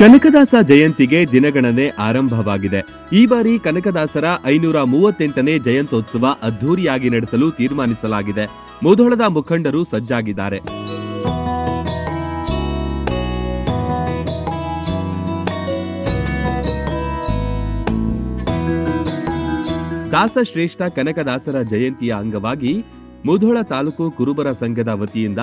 ಕನಕದಾಸ ಜಯಂತಿಗೆ ದಿನಗಣನೆ ಆರಂಭವಾಗಿದೆ. ಈ ಬಾರಿ ಕನಕದಾಸರ 538ನೇ ಜಯಂತ್ಯೋತ್ಸವ ಅದ್ದೂರಿಯಾಗಿ ನಡೆಸಲು ತೀರ್ಮಾನಿಸಲಾಗಿದೆ. ಮುಧೋಳದ ಮುಖಂಡರು ಸಜ್ಜಾಗಿದ್ದಾರೆ. ದಾಸಶ್ರೇಷ್ಠ ಕನಕದಾಸರ ಜಯಂತಿಯ ಅಂಗವಾಗಿ ಮುಧೋಳ ತಾಲೂಕು ಕುರುಬರ ಸಂಘದ ವತಿಯಿಂದ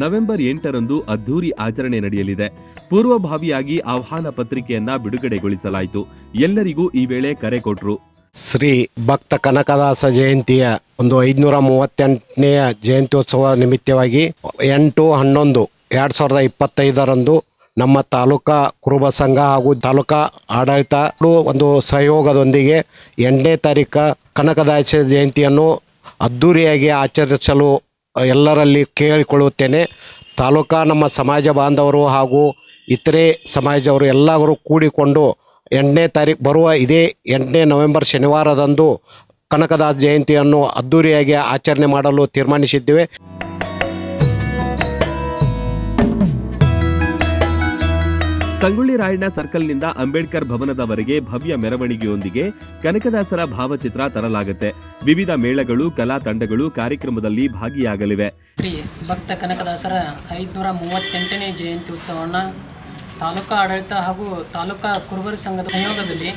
ನವೆಂಬರ್ 8ರಂದು ಅದ್ದೂರಿ ಆಚರಣೆ ನಡೆಯಲಿದೆ. ಪೂರ್ವಭಾವಿಯಾಗಿ ಆಹ್ವಾನ ಪತ್ರಿಕೆಯನ್ನ ಬಿಡುಗಡೆಗೊಳಿಸಲಾಯಿತು. ಎಲ್ಲರಿಗೂ ಈ ವೇಳೆ ಕರೆ ಕೊಟ್ಟರು. ಶ್ರೀ ಭಕ್ತ ಕನಕದಾಸ ಜಯಂತಿಯ 538ನೇ ಜಯಂತ್ಯೋತ್ಸವ ನಿಮಿತ್ತವಾಗಿ 8/11/2025ರಂದು ನಮ್ಮ ತಾಲೂಕಾ ಕುರುಬ ಸಂಘ ಹಾಗೂ ತಾಲೂಕಾ ಆಡಳಿತ ಒಂದು ಸಹಯೋಗದೊಂದಿಗೆ 8ನೇ ತಾರೀಕು ಕನಕದಾಸ ಜಯಂತಿಯನ್ನು ಅದ್ದೂರಿಯಾಗಿ ಆಚರಿಸಲು ಎಲ್ಲರಲ್ಲಿ ಕೇಳಿಕೊಳ್ಳುತ್ತೇನೆ. ತಾಲೂಕಾ ನಮ್ಮ ಸಮಾಜ ಬಾಂಧವರು ಹಾಗೂ ಇತರೆ ಸಮಾಜದವರು ಎಲ್ಲರೂ ಕೂಡಿಕೊಂಡು 8ನೇ ತಾರೀಕು ಬರುವ ಇದೇ 8ನೇ ನವೆಂಬರ್ ಶನಿವಾರದಂದು ಕನಕದಾಸ ಜಯಂತಿಯನ್ನು ಅದ್ದೂರಿಯಾಗಿ ಆಚರಣೆ ಮಾಡಲು ತೀರ್ಮಾನಿಸಿದ್ದೇವೆ. ಸಂಗೊಳ್ಳಿ ರಾಯಣ್ಣ ಸರ್ಕಲ್ನಿಂದ ಅಂಬೇಡ್ಕರ್ ಭವನದವರೆಗೆ ಭವ್ಯ ಮೆರವಣಿಗೆಯೊಂದಿಗೆ ಕನಕದಾಸರ ಭಾವಚಿತ್ರ ತರಲಾಗುತ್ತೆ. ವಿವಿಧ ಮೇಳಗಳು, ಕಲಾ ತಂಡಗಳು ಕಾರ್ಯಕ್ರಮದಲ್ಲಿ ಭಾಗಿಯಾಗಲಿವೆ. ಶ್ರೀ ಭಕ್ತ ಕನಕದಾಸರ 538ನೇ ಜಯಂತಿ ಉತ್ಸವವನ್ನು ತಾಲೂಕಾ ಆಡಳಿತ ಹಾಗೂ ತಾಲೂಕಾ ಕುರುಬರ ಸಂಘದ ಸಂಯೋಗದಲ್ಲಿ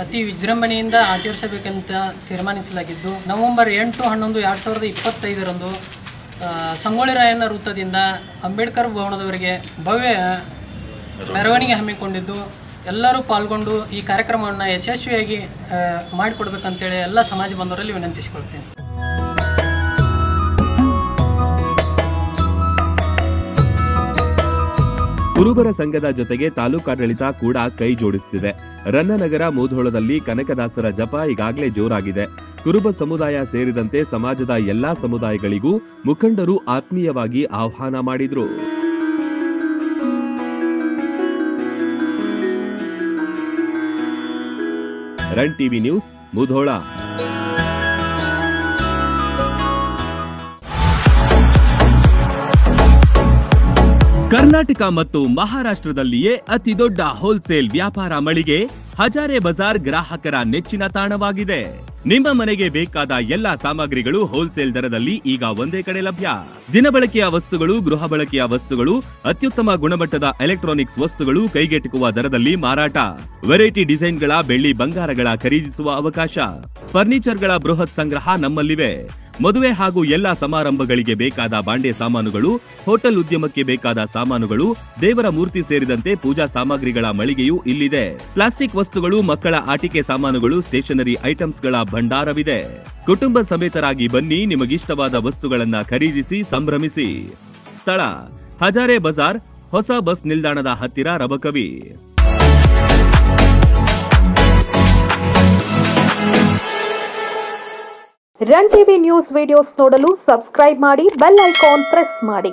ಅತಿ ವಿಜೃಂಭಣೆಯಿಂದ ಆಚರಿಸಬೇಕೆಂತ ತೀರ್ಮಾನಿಸಲಾಗಿದ್ದು, ನವೆಂಬರ್ 8/11/2025ರಂದು ಸಂಗೊಳ್ಳಿ ರಾಯಣ್ಣ ವೃತ್ತದಿಂದ ಅಂಬೇಡ್ಕರ್ ಭವನದವರೆಗೆ ಭವ್ಯ ಮೆರವಣಿಗೆ ಹಮ್ಮಿಕೊಂಡಿದ್ದು, ಎಲ್ಲರೂ ಪಾಲ್ಗೊಂಡು ಈ ಕಾರ್ಯಕ್ರಮವನ್ನು ಯಶಸ್ವಿಯಾಗಿ ಮಾಡಿಕೊಡ್ಬೇಕಂತೇಳಿ ಎಲ್ಲ ಸಮಾಜ ಬಾಂಧವರಲ್ಲಿ ವಿನಂತಿಸಿಕೊಳ್ತೇನೆ. ಕುರುಬರ ಸಂಘದ ಜೊತೆಗೆ ತಾಲೂಕಾಡಳಿತ ಕೂಡ ಕೈ ಜೋಡಿಸುತ್ತಿದೆ. ರನ್ನನಗರ ಮುಧೋಳದಲ್ಲಿ ಕನಕದಾಸರ ಜಪ ಈಗಾಗಲೇ ಜೋರಾಗಿದೆ. ಕುರುಬ ಸಮುದಾಯ ಸೇರಿದಂತೆ ಸಮಾಜದ ಎಲ್ಲಾ ಸಮುದಾಯಗಳಿಗೂ ಮುಖಂಡರು ಆತ್ಮೀಯವಾಗಿ ಆಹ್ವಾನ ಮಾಡಿದ್ರು. Run TV news Mudhol. Karnataka ಮತ್ತು ಮಹಾರಾಷ್ಟ್ರದಲ್ಲಿಯೇ ಅತಿ ದೊಡ್ಡ ಹೋಲ್ಸೇಲ್ ವ್ಯಾಪಾರ ಮಳಿಗೆ ಹಜಾರೆ ಬಜಾರ್ ಗ್ರಾಹಕರ ನೆಚ್ಚಿನ ತಾಣವಾಗಿದೆ. ನಿಮ್ಮ ಮನೆಗೆ ಬೇಕಾದ ಎಲ್ಲಾ ಸಾಮಗ್ರಿಗಳು ಹೋಲ್ಸೇಲ್ ದರದಲ್ಲಿ ಈಗ ಒಂದೇ ಕಡೆ ಲಭ್ಯ. ದಿನಬಳಕೆಯ ವಸ್ತುಗಳು, ಗೃಹ ಬಳಕೆಯ ವಸ್ತುಗಳು, ಅತ್ಯುತ್ತಮ ಗುಣಮಟ್ಟದ ಎಲೆಕ್ಟ್ರಾನಿಕ್ಸ್ ವಸ್ತುಗಳು ಕೈಗೆಟುಕುವ ದರದಲ್ಲಿ ಮಾರಾಟ. ವೆರೈಟಿ ಡಿಸೈನ್ಗಳ ಬೆಳ್ಳಿ ಬಂಗಾರಗಳ ಖರೀದಿಸುವ ಅವಕಾಶ. ಫರ್ನಿಚರ್ಗಳ ಬೃಹತ್ ಸಂಗ್ರಹ ನಮ್ಮಲ್ಲಿವೆ. ಮದುವೆ ಹಾಗೂ ಎಲ್ಲಾ ಸಮಾರಂಭಗಳಿಗೆ ಬೇಕಾದ ಬಾಂಡೆ ಸಾಮಾನುಗಳು, ಹೋಟೆಲ್ ಉದ್ಯಮಕ್ಕೆ ಬೇಕಾದ ಸಾಮಾನುಗಳು, ದೇವರ ಮೂರ್ತಿ ಸೇರಿದಂತೆ ಪೂಜಾ ಸಾಮಗ್ರಿಗಳ ಮಳಿಗೆಯೂ ಇಲ್ಲಿದೆ. ಪ್ಲಾಸ್ಟಿಕ್ ವಸ್ತುಗಳು, ಮಕ್ಕಳ ಆಟಿಕೆ ಸಾಮಾನುಗಳು, ಸ್ಟೇಷನರಿ ಐಟಮ್ಸ್ಗಳ ಭಂಡಾರವಿದೆ. ಕುಟುಂಬ ಸಮೇತರಾಗಿ ಬನ್ನಿ, ನಿಮಗಿಷ್ಟವಾದ ವಸ್ತುಗಳನ್ನ ಖರೀದಿಸಿ ಸಂಭ್ರಮಿಸಿ. ಸ್ಥಳ ಹಜಾರೆ ಬಜಾರ್, ಹೊಸ ಬಸ್ ನಿಲ್ದಾಣದ ಹತ್ತಿರ, Rabakavi. Run TV news videos ನೋಡಲು ಸಬ್ಸ್ಕ್ರೈಬ್ ಮಾಡಿ, ಬೆಲ್ ಐಕಾನ್ ಪ್ರೆಸ್ ಮಾಡಿ.